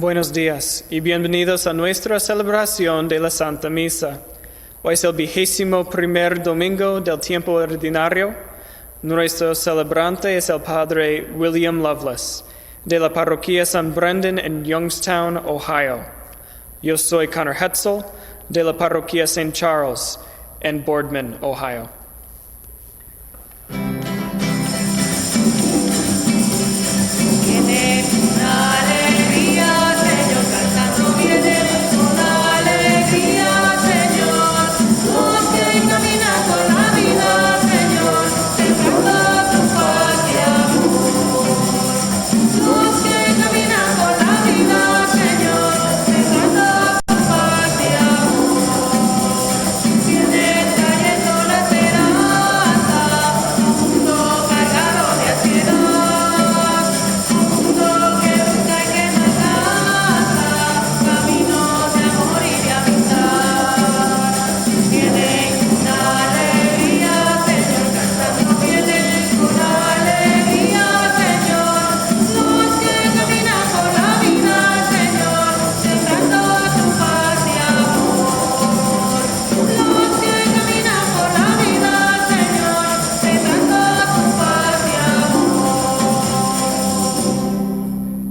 Buenos días y bienvenidos a nuestra celebración de la Santa Misa. Hoy es el 21º domingo del tiempo ordinario. Nuestro celebrante es el Padre William Loveless, de la parroquia San Brendan en Youngstown, Ohio. Yo soy Connor Hetzel, de la parroquia St. Charles en Boardman, Ohio.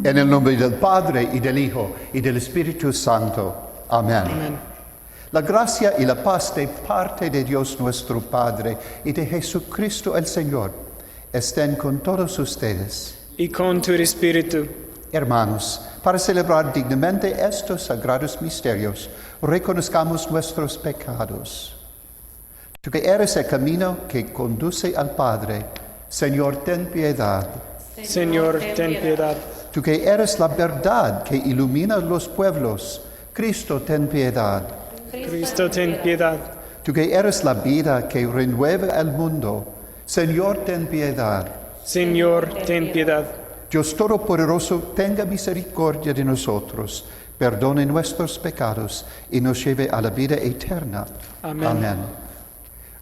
En el nombre del Padre, y del Hijo, y del Espíritu Santo. Amén. Amén. La gracia y la paz de parte de Dios nuestro Padre y de Jesucristo el Señor estén con todos ustedes. Y con tu espíritu. Hermanos, para celebrar dignamente estos sagrados misterios, reconozcamos nuestros pecados. Tú que eres el camino que conduce al Padre, Señor, ten piedad. Señor, ten piedad. Tú que eres la verdad que ilumina los pueblos, Cristo, ten piedad. Cristo, ten piedad. Tú que eres la vida que renueva el mundo, Señor, ten piedad. Señor, ten piedad. Dios Todopoderoso, tenga misericordia de nosotros, perdone nuestros pecados y nos lleve a la vida eterna. Amén. Amén.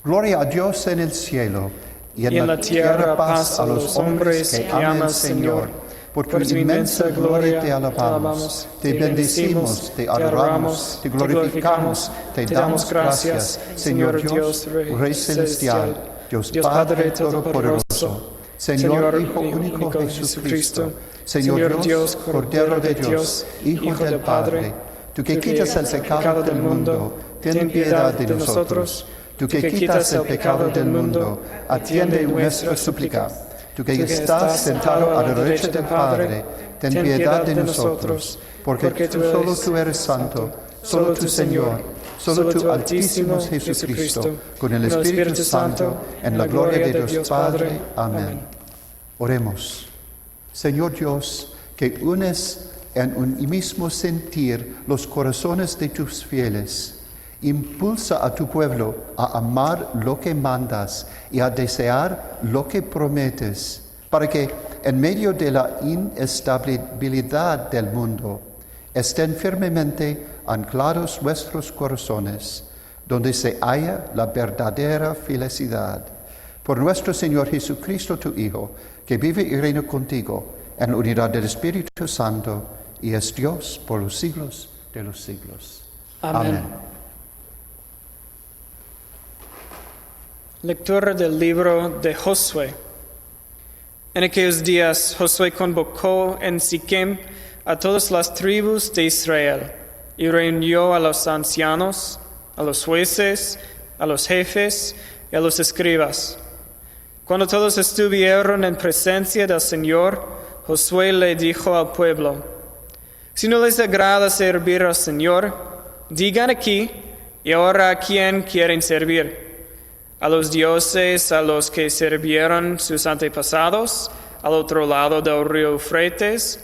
Gloria a Dios en el cielo y en la tierra paz a los hombres que aman al Señor. Por tu inmensa gloria te alabamos, te bendecimos, te adoramos, te glorificamos, te damos gracias, Señor Dios, Rey celestial, Dios Padre Todopoderoso, Señor Hijo único Jesucristo, Señor Dios, Cordero de Dios, Hijo del Padre, tú que quitas el pecado del mundo, ten piedad de nosotros. Tú que quitas el pecado del mundo, atiende nuestra súplica. Tú que estás sentado a la derecha del Padre, ten piedad de nosotros, porque solo tú eres santo, solo tú Señor, solo tú Altísimo Jesucristo, con el Espíritu Santo, en la gloria de Dios Padre. Amén. Oremos. Señor Dios, que unes en un mismo sentir los corazones de tus fieles, impulsa a tu pueblo a amar lo que mandas y a desear lo que prometes, para que en medio de la inestabilidad del mundo estén firmemente anclados vuestros corazones, donde se halla la verdadera felicidad. Por nuestro Señor Jesucristo, tu Hijo, que vive y reina contigo en la unidad del Espíritu Santo y es Dios por los siglos de los siglos. Amén. Lectura del libro de Josué. En aquellos días Josué convocó en Siquem a todas las tribus de Israel y reunió a los ancianos, a los jueces, a los jefes y a los escribas. Cuando todos estuvieron en presencia del Señor, Josué le dijo al pueblo: si no les agrada servir al Señor, digan aquí y ahora a quién quieren servir. A los dioses a los que sirvieron sus antepasados al otro lado del río Eufrates,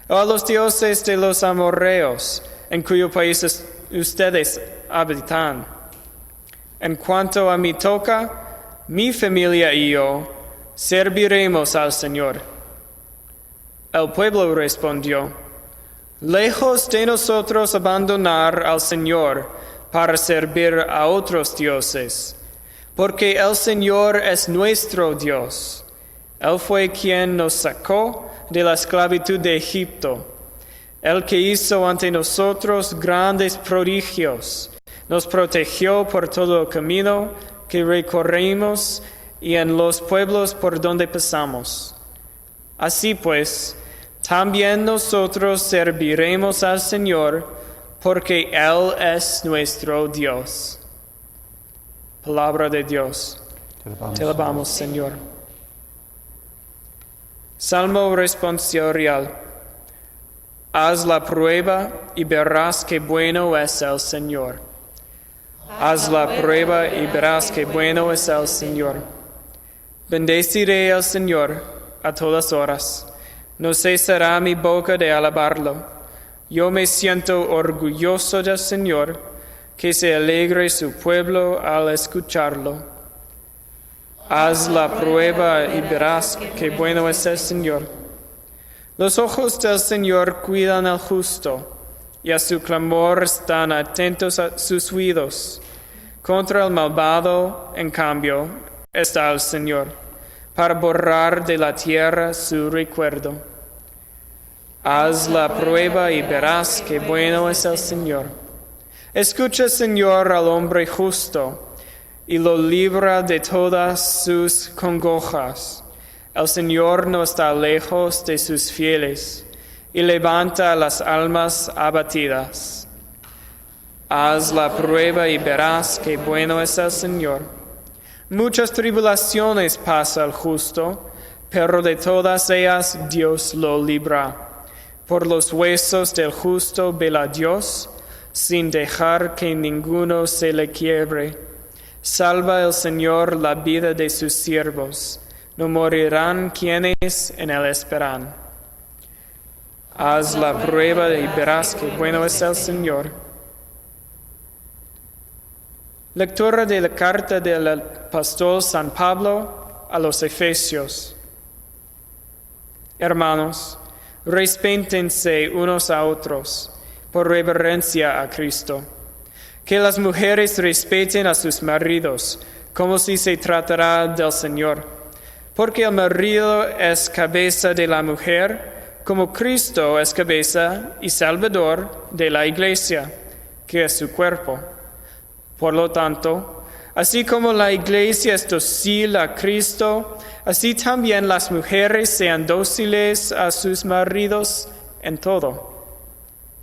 o a los dioses de los amorreos en cuyo país ustedes habitan. En cuanto a mi toca, mi familia y yo serviremos al Señor. El pueblo respondió: lejos de nosotros abandonar al Señor para servir a otros dioses, porque el Señor es nuestro Dios. Él fue quien nos sacó de la esclavitud de Egipto. el que hizo ante nosotros grandes prodigios, nos protegió por todo el camino que recorrimos y en los pueblos por donde pasamos. Así pues, también nosotros serviremos al Señor, porque Él es nuestro Dios. Palabra de Dios. Te alabamos, Señor. Salmo responsorial. Haz la prueba y verás qué bueno es el Señor. Haz la prueba y verás qué bueno es el Señor. Bendeciré al Señor a todas horas. No cesará mi boca de alabarlo. Yo me siento orgulloso del Señor, que se alegre su pueblo al escucharlo. Haz la prueba y verás qué bueno es el Señor. Los ojos del Señor cuidan al justo, y a su clamor están atentos a sus oídos. Contra el malvado, en cambio, está el Señor, para borrar de la tierra su recuerdo. Haz la prueba y verás qué bueno es el Señor. Escucha, Señor, al hombre justo, y lo libra de todas sus congojas. El Señor no está lejos de sus fieles, y levanta las almas abatidas. Haz la prueba y verás qué bueno es el Señor. Muchas tribulaciones pasa el justo, pero de todas ellas Dios lo libra. Por los huesos del justo vela Dios, sin dejar que ninguno se le quiebre. Salva el Señor la vida de sus siervos. No morirán quienes en él esperan. Haz la prueba y verás qué bueno es el Señor. Lectura de la carta del apóstol San Pablo a los Efesios. Hermanos, respétense unos a otros por reverencia a Cristo. Que las mujeres respeten a sus maridos, como si se tratara del Señor. Porque el marido es cabeza de la mujer, como Cristo es cabeza y salvador de la iglesia, que es su cuerpo. Por lo tanto, así como la iglesia es dócil a Cristo, así también las mujeres sean dóciles a sus maridos en todo.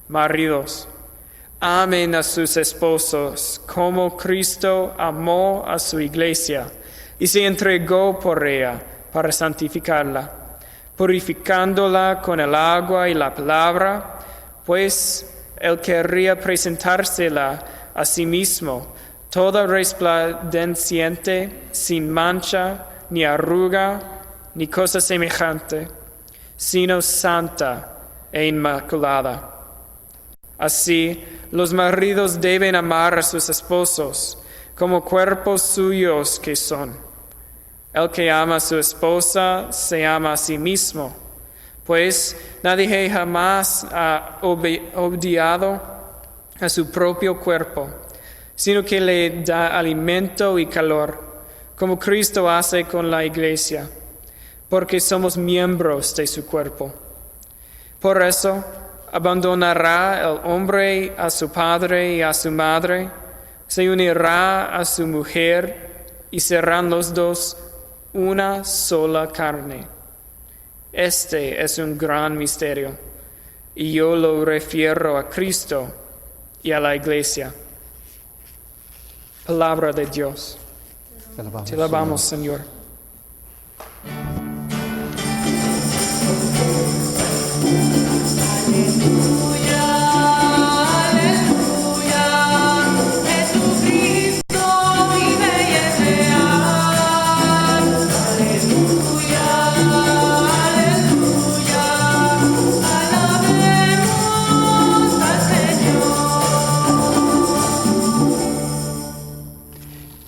Maridos, amen a sus esposos como Cristo amó a su iglesia y se entregó por ella para santificarla, purificándola con el agua y la palabra, pues él querría presentársela a sí mismo, toda resplandeciente, sin mancha, ni arruga, ni cosa semejante, sino santa e inmaculada. Así, los maridos deben amar a sus esposos como cuerpos suyos que son. El que ama a su esposa se ama a sí mismo, pues nadie jamás ha odiado a su propio cuerpo, sino que le da alimento y calor, como Cristo hace con la iglesia, porque somos miembros de su cuerpo. Por eso, abandonará el hombre a su padre y a su madre, se unirá a su mujer y serán los dos una sola carne. Este es un gran misterio, y yo lo refiero a Cristo y a la iglesia. Palabra de Dios. Te alabamos, Señor.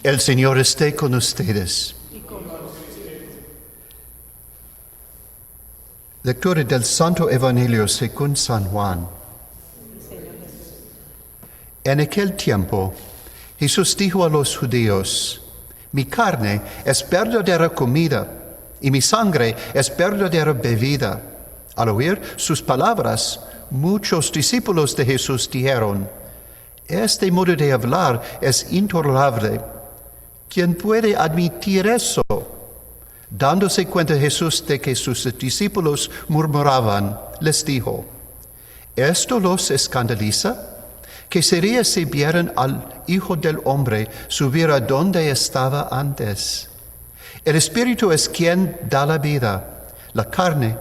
El Señor esté con ustedes. Lectura del Santo Evangelio según San Juan. En aquel tiempo, Jesús dijo a los judíos: mi carne es verdadera comida y mi sangre es verdadera bebida. Al oír sus palabras, muchos discípulos de Jesús dijeron: este modo de hablar es intolerable. ¿Quién puede admitir eso? Dándose cuenta Jesús de que sus discípulos murmuraban, les dijo: ¿esto los escandaliza? ¿Qué sería si vieran al Hijo del Hombre subir a donde estaba antes? El Espíritu es quien da la vida, la carne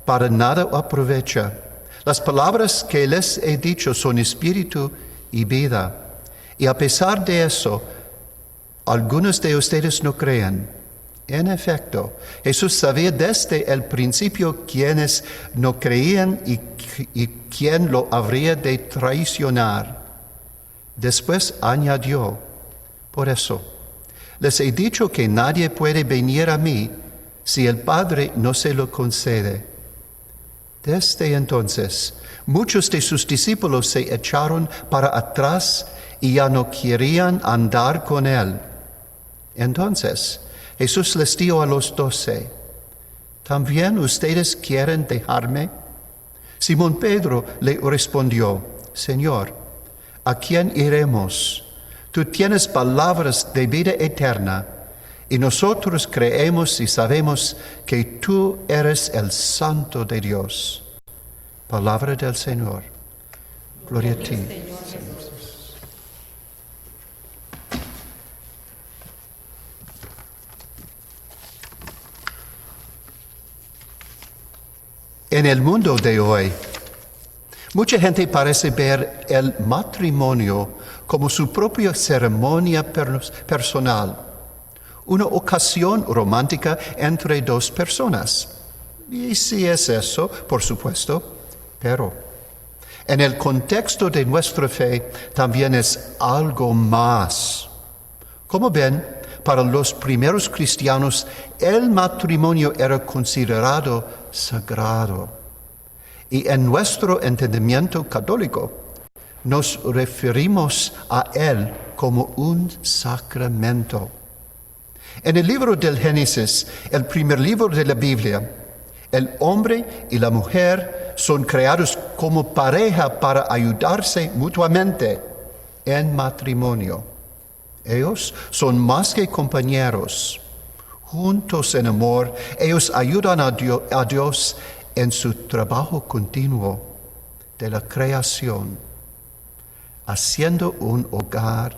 para nada aprovecha. Las palabras que les he dicho son espíritu y vida. Y a pesar de eso, algunos de ustedes no creen. En efecto, Jesús sabía desde el principio quiénes no creían y quién lo habría de traicionar. Después añadió: por eso, les he dicho que nadie puede venir a mí si el Padre no se lo concede. Desde entonces, muchos de sus discípulos se echaron para atrás y ya no querían andar con él. Entonces, Jesús les dijo a los 12: ¿también ustedes quieren dejarme? Simón Pedro le respondió: Señor, ¿a quién iremos? Tú tienes palabras de vida eterna, y nosotros creemos y sabemos que tú eres el Santo de Dios. Palabra del Señor. Gloria a ti. En el mundo de hoy, mucha gente parece ver el matrimonio como su propia ceremonia personal, una ocasión romántica entre dos personas. Y sí es eso, por supuesto, pero en el contexto de nuestra fe también es algo más. Como ven, para los primeros cristianos el matrimonio era considerado sagrado. Y en nuestro entendimiento católico nos referimos a él como un sacramento. En el libro del Génesis, el primer libro de la Biblia, el hombre y la mujer son creados como pareja para ayudarse mutuamente en matrimonio. Ellos son más que compañeros. Juntos en amor, ellos ayudan a Dios en su trabajo continuo de la creación, haciendo un hogar,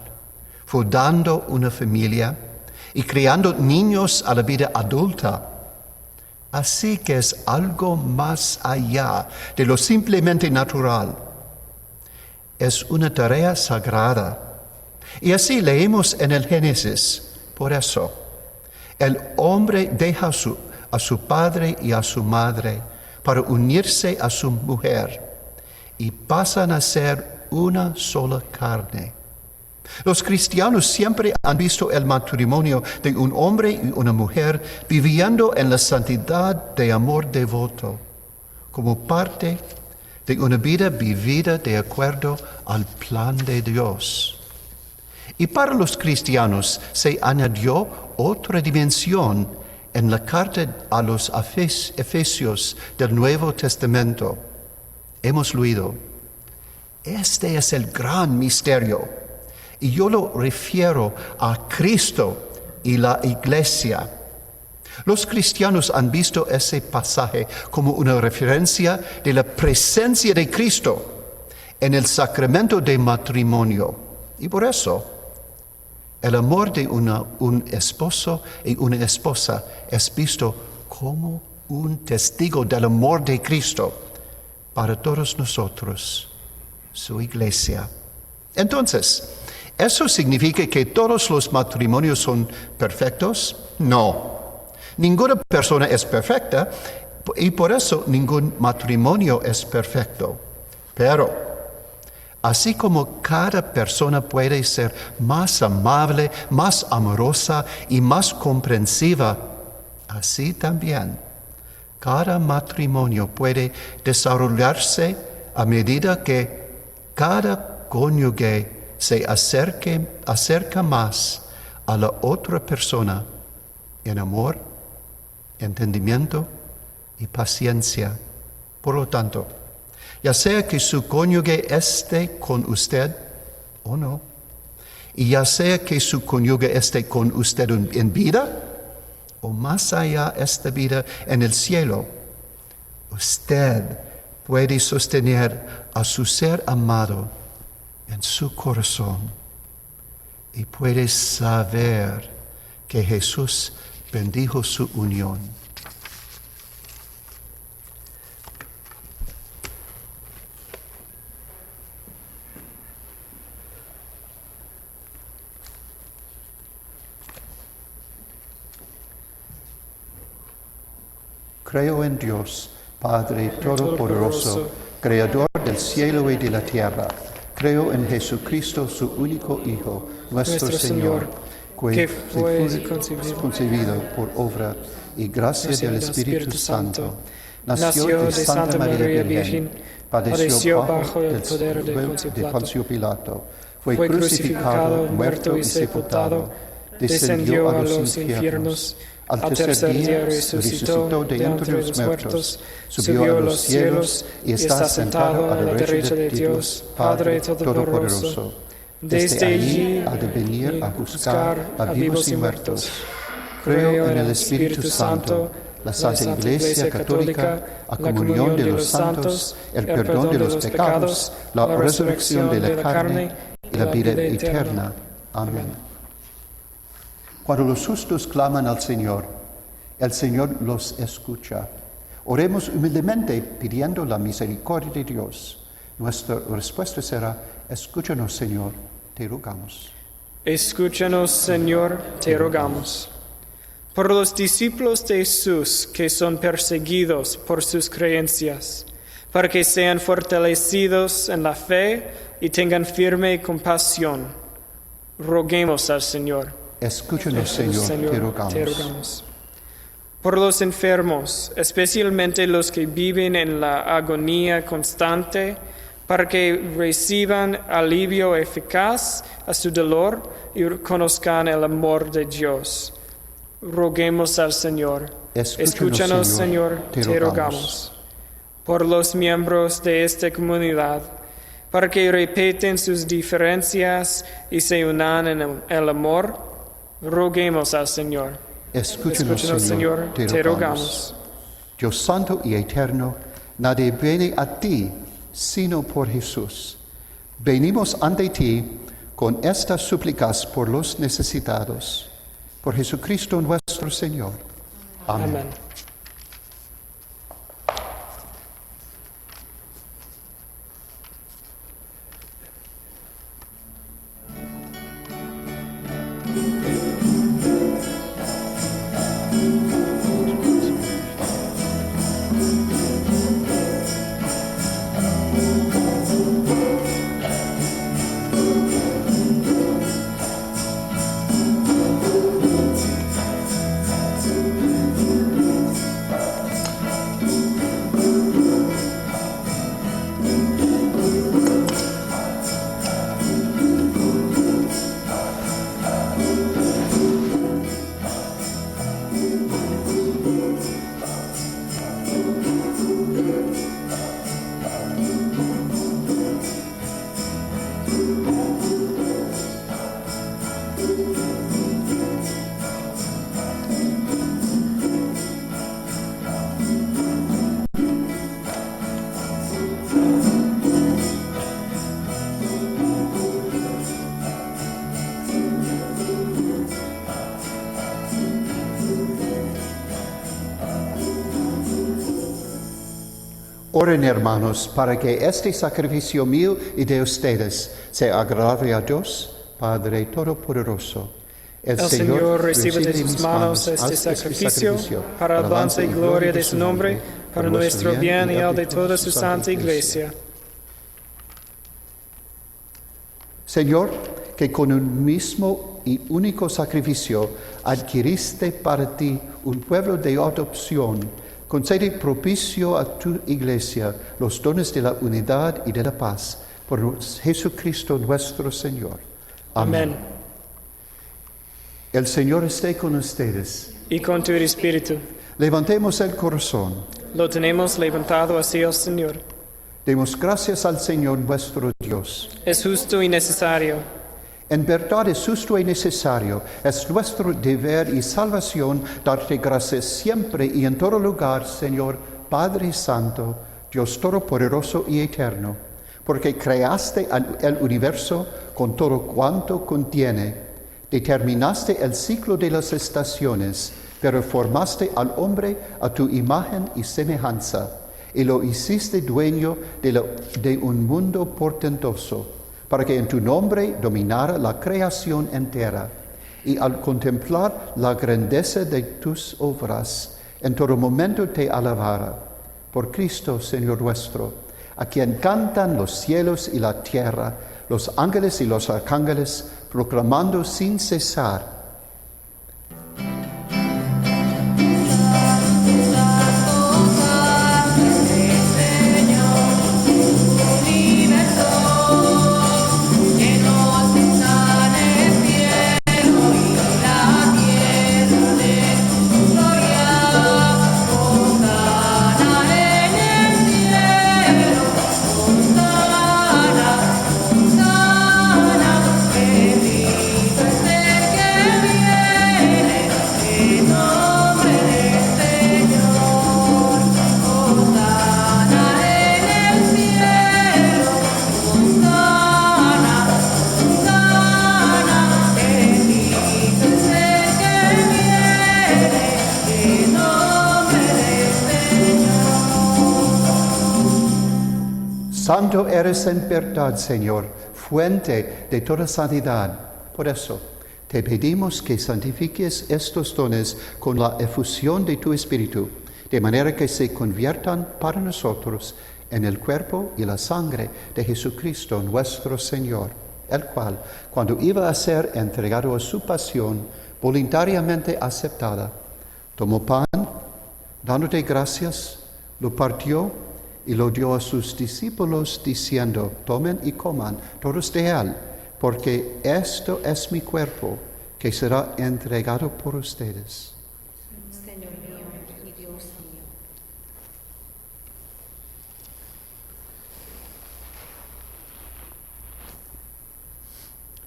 fundando una familia y criando niños a la vida adulta. Así que es algo más allá de lo simplemente natural. Es una tarea sagrada. Y así leemos en el Génesis. Por eso, el hombre deja a su padre y a su madre para unirse a su mujer y pasan a ser una sola carne. Los cristianos siempre han visto el matrimonio de un hombre y una mujer viviendo en la santidad de amor devoto, como parte de una vida vivida de acuerdo al plan de Dios. Y para los cristianos se añadió otra dimensión en la carta a los Efesios del Nuevo Testamento. Hemos leído: este es el gran misterio. Y yo lo refiero a Cristo y la Iglesia. Los cristianos han visto ese pasaje como una referencia de la presencia de Cristo en el sacramento de matrimonio. Y por eso, el amor de un esposo y una esposa es visto como un testigo del amor de Cristo para todos nosotros, su Iglesia. Entonces, ¿eso significa que todos los matrimonios son perfectos? No. Ninguna persona es perfecta y por eso ningún matrimonio es perfecto. Pero, así como cada persona puede ser más amable, más amorosa y más comprensiva, así también cada matrimonio puede desarrollarse a medida que cada cónyuge se acerca más a la otra persona en amor, entendimiento y paciencia. Por lo tanto, ya sea que su cónyuge esté con usted o no, y ya sea que su cónyuge esté con usted en vida o más allá esta vida en el cielo, usted puede sostener a su ser amado en su corazón y puede saber que Jesús bendijo su unión. Creo en Dios, Padre Todopoderoso, Creador del cielo y de la tierra. Creo en Jesucristo, su único Hijo, nuestro Señor, que fue concebido por obra y gracia del Espíritu Santo. Nació de Santa María Virgen, padeció bajo el poder de Poncio Pilato, fue crucificado, muerto y sepultado, descendió a los infiernos. Al tercer día resucitó de entre los muertos, subió a los cielos y está sentado a la derecha de Dios, Padre Todopoderoso. Desde allí ha de venir a juzgar a vivos y muertos. Creo en el Espíritu Santo, la Santa Iglesia Católica, la comunión de los santos, el perdón de los pecados, la resurrección de la carne y la vida eterna. Amén. Cuando los justos claman al Señor, el Señor los escucha. Oremos humildemente pidiendo la misericordia de Dios. Nuestra respuesta será: escúchanos, Señor, te rogamos. Escúchanos, Señor, te rogamos. Por los discípulos de Jesús que son perseguidos por sus creencias, para que sean fortalecidos en la fe y tengan firme compasión, roguemos al Señor. Escúchanos, Señor, te rogamos. Por los enfermos, especialmente los que viven en la agonía constante, para que reciban alivio eficaz a su dolor y conozcan el amor de Dios. Roguemos al Señor. Escúchanos, Señor, te rogamos. Por los miembros de esta comunidad, para que respeten sus diferencias y se unan en el amor, roguemos al Señor. Escúchanos, Señor, te rogamos. Dios santo y eterno, nadie viene a ti sino por Jesús. Venimos ante ti con estas súplicas por los necesitados. Por Jesucristo nuestro Señor. Amén. Amén. Oren, hermanos, para que este sacrificio mío y de ustedes sea agradable a Dios, Padre Todopoderoso. El Señor recibe de sus manos este sacrificio para alabanza y gloria de su nombre, para nuestro bien y el de toda su santa Iglesia. Señor, que con un mismo y único sacrificio adquiriste para ti un pueblo de adopción, concede propicio a tu Iglesia los dones de la unidad y de la paz, por Jesucristo nuestro Señor. Amén. El Señor esté con ustedes. Y con tu espíritu. Levantemos el corazón. Lo tenemos levantado hacia el Señor. Demos gracias al Señor nuestro Dios. Es justo y necesario. En verdad es justo y necesario, es nuestro deber y salvación darte gracias siempre y en todo lugar, Señor, Padre Santo, Dios Todopoderoso y Eterno, porque creaste el universo con todo cuanto contiene, determinaste el ciclo de las estaciones, pero formaste al hombre a tu imagen y semejanza, y lo hiciste dueño de un mundo portentoso, para que en tu nombre dominara la creación entera, y al contemplar la grandeza de tus obras, en todo momento te alabara. Por Cristo, Señor nuestro, a quien cantan los cielos y la tierra, los ángeles y los arcángeles, proclamando sin cesar: Santo eres en verdad, Señor, fuente de toda santidad. Por eso, te pedimos que santifiques estos dones con la efusión de tu Espíritu, de manera que se conviertan para nosotros en el cuerpo y la sangre de Jesucristo nuestro Señor, el cual, cuando iba a ser entregado a su pasión voluntariamente aceptada, tomó pan, dándote gracias, lo partió y lo dio a sus discípulos diciendo: tomen y coman todos de él, porque esto es mi cuerpo, que será entregado por ustedes. Señor mío y Dios mío.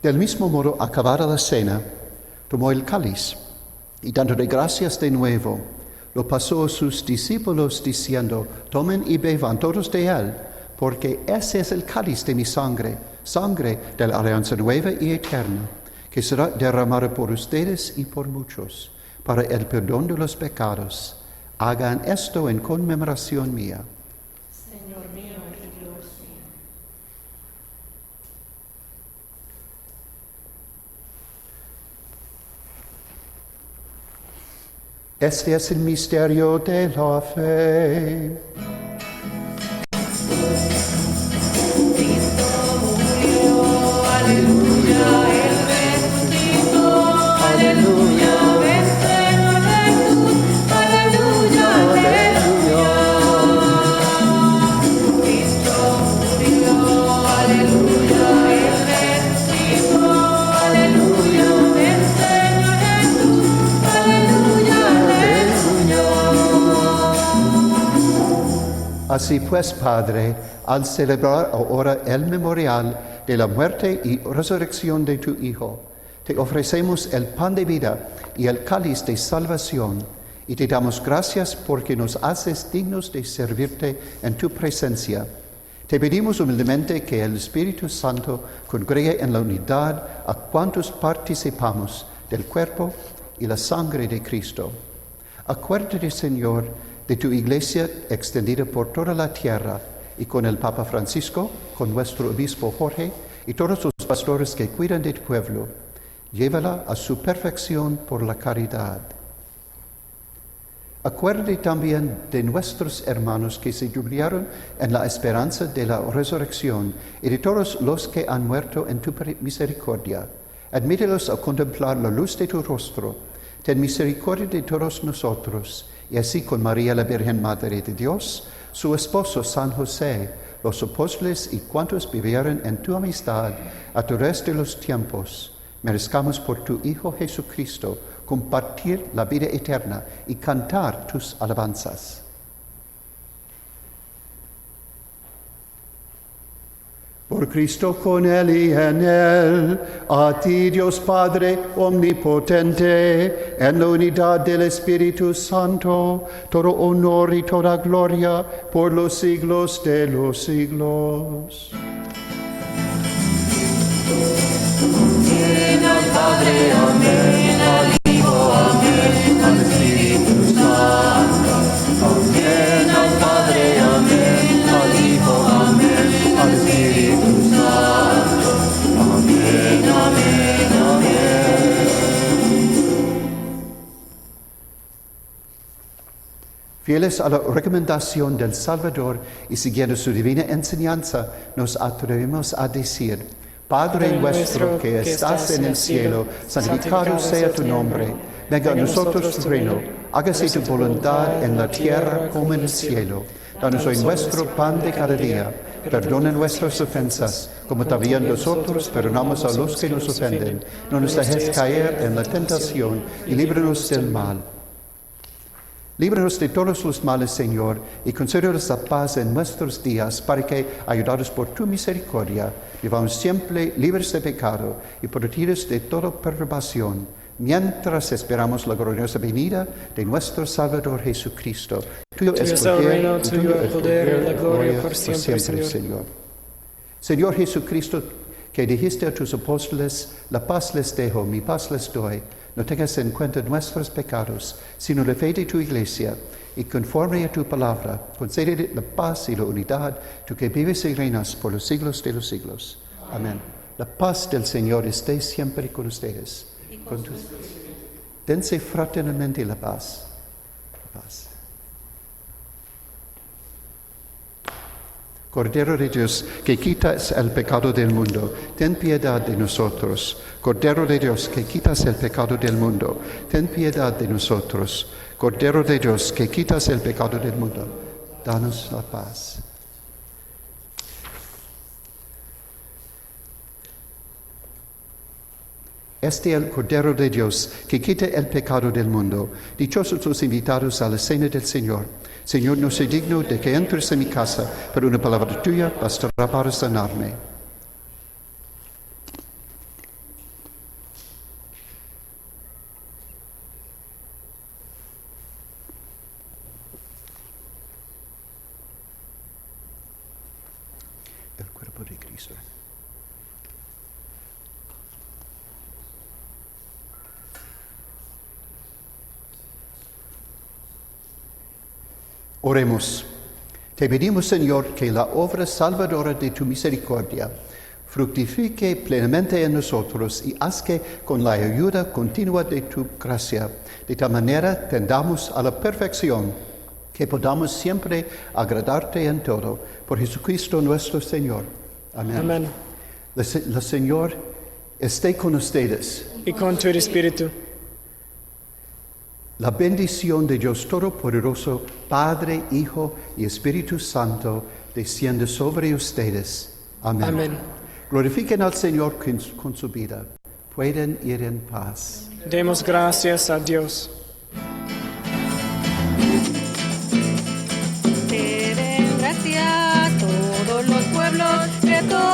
Del mismo modo, acabada la cena, tomó el cáliz y dándole gracias de nuevo, lo pasó a sus discípulos diciendo: tomen y beban todos de él, porque ese es el cáliz de mi sangre, sangre de la alianza nueva y eterna, que será derramada por ustedes y por muchos, para el perdón de los pecados. Hagan esto en conmemoración mía. Señor mío y Dios mío. Este es el misterio de la fe. Cristo murió, aleluya, Él resucitó, aleluya, vencerá Jesús, aleluya, aleluya. Cristo murió, aleluya, Él resucitó, aleluya, vencerá Jesús, aleluya, aleluya. Así pues, Padre, al celebrar ahora el memorial de la muerte y resurrección de tu Hijo, te ofrecemos el pan de vida y el cáliz de salvación, y te damos gracias porque nos haces dignos de servirte en tu presencia. Te pedimos humildemente que el Espíritu Santo congregue en la unidad a cuantos participamos del cuerpo y la sangre de Cristo. Acuérdate, Señor, de tu Iglesia extendida por toda la tierra, y con el Papa Francisco, con nuestro obispo Jorge y todos los pastores que cuidan de tu pueblo. Llévala a su perfección por la caridad. Acuérdate también de nuestros hermanos que se jubilaron en la esperanza de la resurrección y de todos los que han muerto en tu misericordia. Admítelos a contemplar la luz de tu rostro. Ten misericordia de todos nosotros, y así con María la Virgen Madre de Dios, su esposo San José, los apóstoles y cuantos vivieron en tu amistad a través de los tiempos, merezcamos por tu Hijo Jesucristo compartir la vida eterna y cantar tus alabanzas. Por Cristo, con Él y en Él, a ti Dios Padre omnipotente, en la unidad del Espíritu Santo, todo honor y toda gloria por los siglos de los siglos. Amén al Padre, amén al Hijo, amén al Espíritu Santo. Amén al Padre, amén al Hijo, amén al Espíritu Santo. Amén, amén, amén. Fieles a la recomendación del Salvador y siguiendo su divina enseñanza, nos atrevemos a decir: Padre nuestro que estás en el cielo, santificado sea tu nombre. Venga a nosotros tu reino. Hágase tu voluntad en la tierra como en el cielo. Danos hoy nuestro pan de cada día. Perdona nuestras ofensas, como también nosotros perdonamos a los que nos ofenden. No nos dejes caer en la tentación y líbranos del mal. Líbranos de todos los males, Señor, y concédenos la paz en nuestros días, para que, ayudados por tu misericordia, vivamos siempre libres de pecado y protegidos de toda perturbación, mientras esperamos la gloriosa venida de nuestro Salvador Jesucristo. Tuyo es el reino, tuyo el poder y la gloria por siempre, Señor. Señor Jesucristo, que dijiste a tus apóstoles: la paz les dejo, mi paz les doy. No tengas en cuenta nuestros pecados, sino la fe de tu Iglesia, y conforme a tu palabra, concédele la paz y la unidad, tú que vives y reinas por los siglos de los siglos. Amén. La paz del Señor esté siempre con ustedes. Dense fraternalmente la paz. La paz. Cordero de Dios, que quitas el pecado del mundo, ten piedad de nosotros. Cordero de Dios, que quitas el pecado del mundo, ten piedad de nosotros. Cordero de Dios, que quitas el pecado del mundo, danos la paz. Este es el Cordero de Dios, que quita el pecado del mundo. Dichosos los invitados a la cena del Señor. Señor, no soy digno de que entres en mi casa, pero una palabra tuya bastará para sanarme. El cuerpo de Cristo. Oremos. Te pedimos, Señor, que la obra salvadora de tu misericordia fructifique plenamente en nosotros y haz que, con la ayuda continua de tu gracia, de tal manera tendamos a la perfección, que podamos siempre agradarte en todo. Por Jesucristo nuestro Señor. Amén. Amén. El Señor esté con ustedes. Y con tu espíritu. La bendición de Dios Todopoderoso, Padre, Hijo y Espíritu Santo, desciende sobre ustedes. Amén. Amén. Glorifiquen al Señor con su vida. Pueden ir en paz. Demos gracias a Dios. Te den gracias todos los pueblos de todo